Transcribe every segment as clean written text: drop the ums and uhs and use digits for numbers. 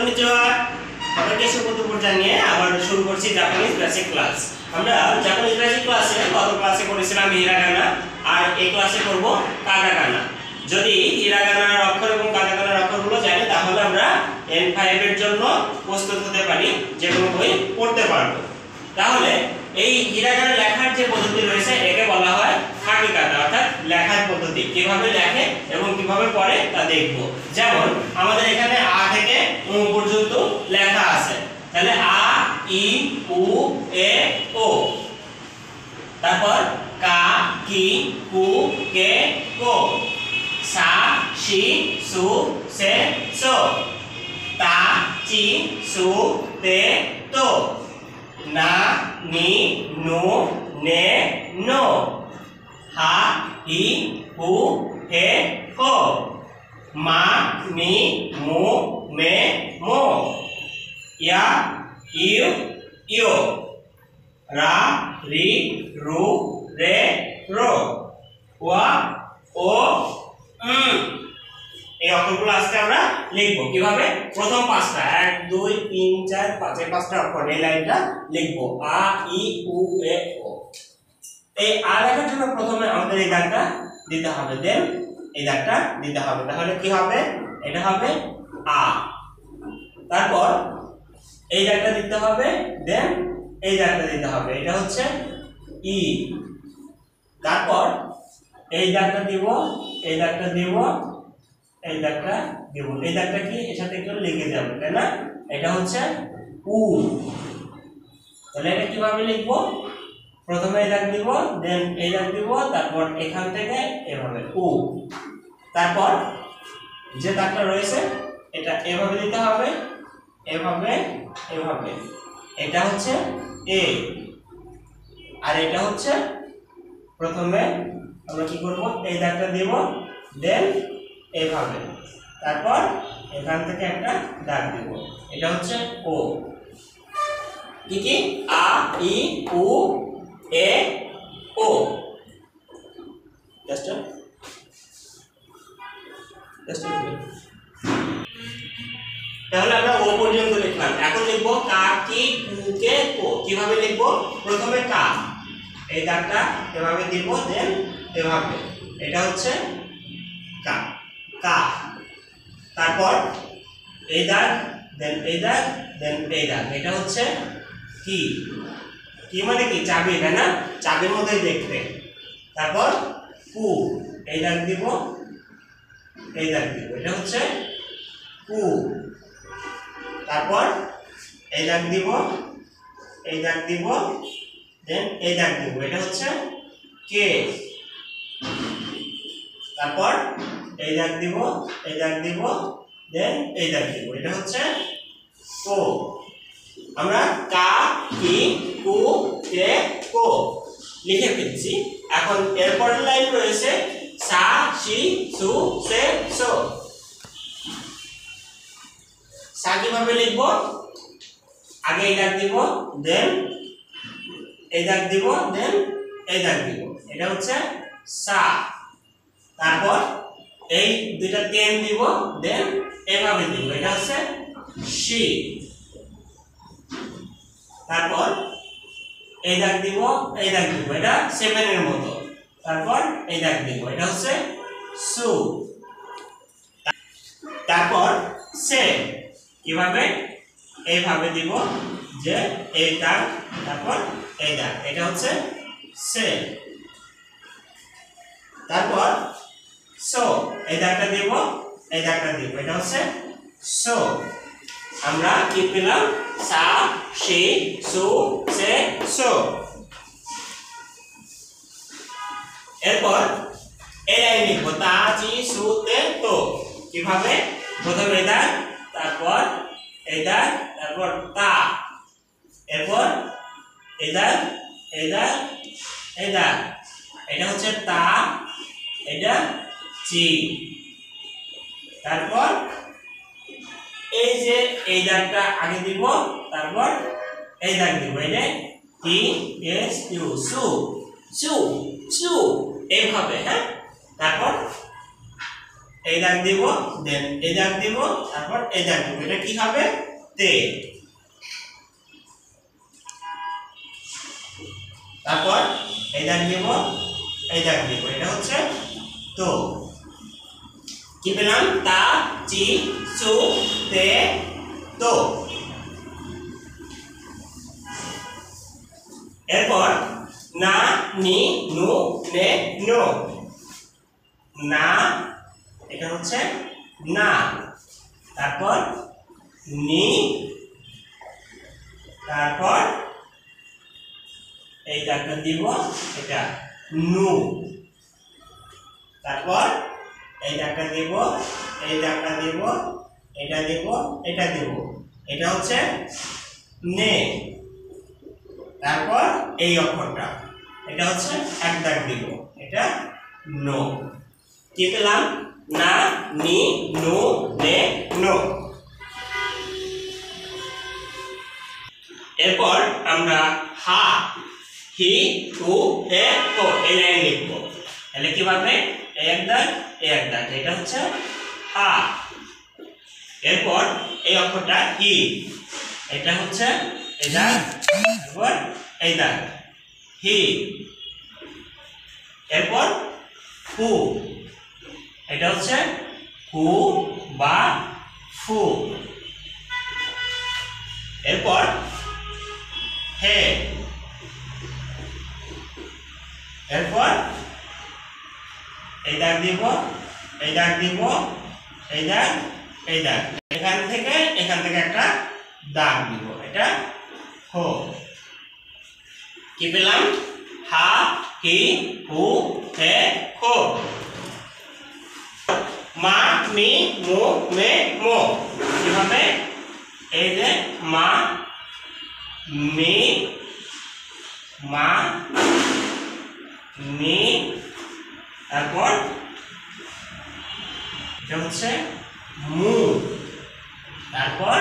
konnichiwa সবাইকে সুপ্রভাত জানিয়ে আবার শুরু করছি জাপানিজ বেসিক ক্লাস। আমরা জাপানিজ বেসিক ক্লাসে গত ক্লাসে করেছিলাম হিরাগানা আর এই ক্লাসে করব কাটাকানা। যদি হিরাগানার অক্ষর এবং কাটাকানার অক্ষরগুলো জানি তাহলে আমরা N5 এর জন্য প্রস্তুত হতে পারি, যে কোনো বই পড়তে পারবো। তাহলে এই হিরাগানা লেখার যে পদ্ধতি রয়েছে একে বলা হয় কাটাকানা, অর্থাৎ লেখার পদ্ধতি। কিভাবে লেখে এবং কিভাবে পড়ে তা দেখব। যেমন আমাদের এখানে আ থেকে উ পর্যন্ত লেখা আছে, তাহলে আ ই উ এ ও, তারপর কা কি কু কে কো, সা শি সু সে সো, তা চি সু তে তো, না নি নু নে নো, হা হি হু হে হো, মা মি মু মে মো, ইয়া ইউ ইও, রা রি রু রে রো, ওয়া ও এই অক্ষরগুলো আজকে আমরা লিখব। কিভাবে? প্রথম পাঁচটা 1 2 3 4 5 এই পাঁচটা অক্ষর এই লাইনটা লিখব। আ ই উ এ ও। এই আ লেখার জন্য প্রথমে আমাদের এই দাগটা দিতে হবে, দেন এই দাগটা দিতে হবে। তাহলে কি হবে? এটা হবে আ। তারপর এই দাগটা দিতে হবে, দেন এই দাগটা দিতে হবে, এটা হচ্ছে ই। তারপর এই দাগটা দিব, এই দাগটা দিব, এই দাগটা দিব। এই দাগটা কি এর সাথে একটু লেগে যাবে, তাই না? এটা হচ্ছে উ। তাহলে এটা কিভাবে লিখব? প্রথমে এই দাগ দিব, দেন এই দাগ দিব, তারপর এখান থেকে এভাবে উ। তারপর যে দাগটা রয়েছে এটা এভাবে দিতে হবে, এভাবে এভাবে। এটা হচ্ছে এ, আর এটা হচ্ছে প্রথমে আমরা কি করব? এই দাগটা দিব, দেন এভাবে, তারপর এখান থেকে একটা দাগ দিব, এটা হচ্ছে ও। কি কি? আ ই উ এ ও। জাস্ট তাহলে আমরা ও পর্যন্ত লিখলাম। এখন লিখব কা কি কু কে কো। কিভাবে লিখব? প্রথমে কা, এই দাগটা এভাবে দিব, দেন এভাবে, এটা হচ্ছে কা কা। তারপর এই দাগ, দেন এই দাগ, দেন এই দাগ, এটা হচ্ছে কি। কি মানে কি? চাবি, তাই না? চাবির মতোই দেখতে। তারপর কু, এই দাগ দিব, এই দাগ দিব, এটা হচ্ছে কু। তারপর এই দাগ দিব, এই দাগ দিব, দেন এই দাগ দিব, এটা হচ্ছে কে। তারপর এই দাগ দিব, এই দাগ দিব, দেন এই দাগ দিব, এটা হচ্ছে কো। আমরা কা কি কু কে কো লিখে ফেলছি। এখন এরপরের লাইন রয়েছে সা শি সু সে সো। সা কিভাবে লিখব? আগে এই দাগ দিব, দেন এই দাগ দিব, দেন এই দাগ দিব, এটা হচ্ছে সা। তারপর এই দুইটা তেন দিব, দেন এভাবে দিব, এটা হচ্ছে শি। তারপর এই দাগ দিব, এই দাগ দিব, এটা 7 এর মতো। তারপর এই দাগ দিব, এটা হচ্ছে সু। তারপর সে কিভাবে? এইভাবে দিব, যে এই দাগ, তারপর এই দাগ, এটা হচ্ছে সে। তারপর সো, এই দাগটা দিব, এই দাগটা দিব, এটা হচ্ছে সো। আমরা কি পেলাম? সা শি সু সে সো। এরপর এই লাইন লিখব তা চি সু তে তো। কিভাবে? প্রথমে এই দাগ, তারপর এই দাগ, তারপর তা, এরপর এই দাগ, এই দাগ, এই দাগ, এটা হচ্ছে তা, এটা চি। তারপর এই যে এই দাগটা আগে দিব, তারপর এই দাগ দিব, এটা টি এস ইউ সু সু সু, এইভাবে। হ্যাঁ, তারপর এই দাগ দিব, দেন এই দাগ দিব, তারপর এই দাগ দিব, এটা কি হবে তে। তারপর এই দাগ দিব, এই দাগ দিব, এটা হচ্ছে তো। কি পেলাম? তা চি সু তে তো। এরপর না নি নু নে নো। না এটা হচ্ছে না, তারপর নি, তারপর এই দাগটা দিব, এটা নু, তারপর এই দাগটা দিব, এই দাগটা দিব, এটা দিব, এটা দিব, এটা হচ্ছে নে। তারপর এই অক্ষরটা, এটা হচ্ছে এক দাগ দিব, এটা নো। কি পেলাম? না নি নু নে নো। এরপর আমরা হা হি হু হে হো এই লাইন লিখব। তাহলে কিভাবে? এই এক দাগ, এই এক দাগ, এটা হচ্ছে হা। এরপর এই অক্ষরটা হি, এটা হচ্ছে এই দাগ, তারপর এই দাগ হি। এরপর হু, এটা হচ্ছে হু বা ফু। এরপর হে, এরপর এই দাগ দিব, এই দাগ দিব, এই দাগ, এই দাগ, এখান থেকে একটা দাগ দিব, এটা হো। কি পেলাম? হা হি হু হে হো। মা মি মু মে মো। কিভাবে? এই যে মা মি, মা মি, তারপর এটা হচ্ছে মু, তারপর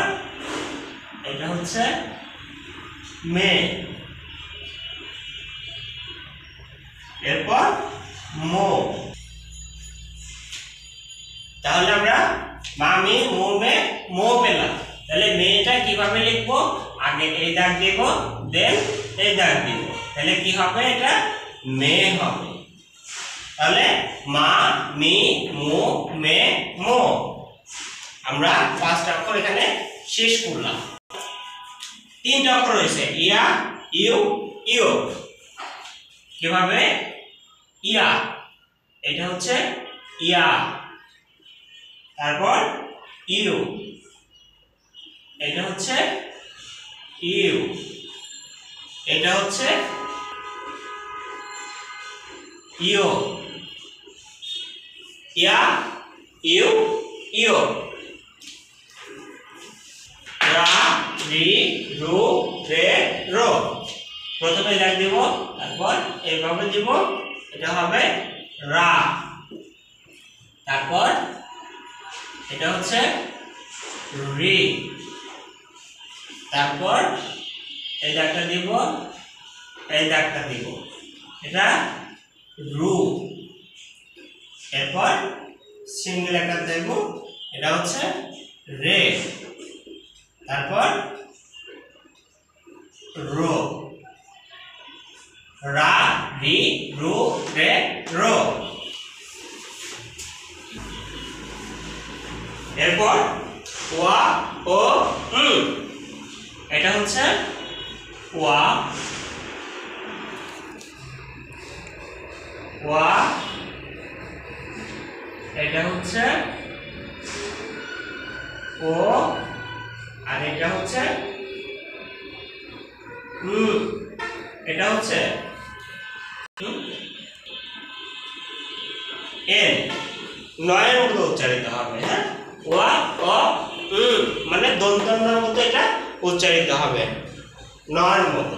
এটা হচ্ছে মে, এরপর মো। তাহলে আমরা মা মি মু মে মো পেলাম। তাহলে মেটা কিভাবে লিখবো? আগে এই দাগ দেব, দেন এই দাগ দেব, তাহলে কি হবে? এটা মে হবে। তাহলে মা মি মু মে মো। আমরা পাঁচটা অক্ষর এখানে শেষ করলাম। তিনটা অক্ষর রয়েছে, ইয়া ইউ ইউ। কিভাবে? ইয়া, এটা হচ্ছে ইয়া, তারপর ইউ, এটা হচ্ছে ইউ, এটা হচ্ছে ইউ, ইয়া ইউ ইউ। রা রি রু রে রো। প্রথমে দাগ দিব, তারপর এইভাবে দিব, এটা হবে রা। তারপর এটা হচ্ছে রি, তারপর এই দাগটা দিব, এই দাগটা দিব, এটা রু। এরপর সিঙ্গেল একটা দেব, এটা হচ্ছে রে, তারপর রো। রা রি রু রে রো। এরপর ওয়া ও এটা হচ্ছে ওয়া, ওয়া, এটা হচ্ছে ও, আর এটা হচ্ছে এটা হচ্ছে এন। নয়ের মতো উচ্চারিত হবে। হ্যাঁ, ওয়া ও মানে দন্তন্যর মতো এটা উচ্চারিত হবে, নয়ের মতো।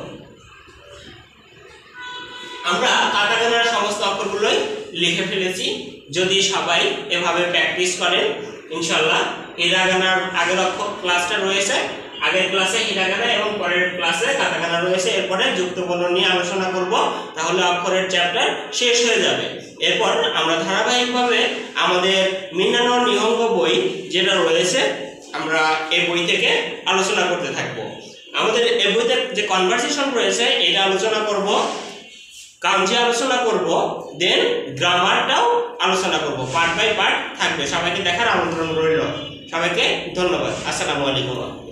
আমরা কাটাকানার সমস্ত অক্ষরগুলোই লিখে ফেলেছি। যদি সবাই এভাবে প্র্যাকটিস করেন, ইনশাআল্লাহ হিরাগানার আগের অক্ষর ক্লাসটা রয়েছে, আগের ক্লাসে হিরাগানা এবং পরের ক্লাসে কাতাকানা রয়েছে। এরপরে যুক্ত বর্ণ নিয়ে আলোচনা করব, তাহলে অক্ষরের চ্যাপ্টার শেষ হয়ে যাবে। এরপর আমরা ধারাবাহিকভাবে আমাদের মিনানো নিহঙ্গ বই যেটা রয়েছে আমরা এই বই থেকে আলোচনা করতে থাকব। আমাদের এই বইতে যে কনভারসেশন রয়েছে এটা আলোচনা করব, কাঞ্জি আলোচনা করব, দেন গ্রামারটাও আলোচনা করব, পার্ট বাই পার্ট থাকবে। সবাইকে দেখার আমন্ত্রণ রইল। সবাইকে ধন্যবাদ। আসসালামু আলাইকুম।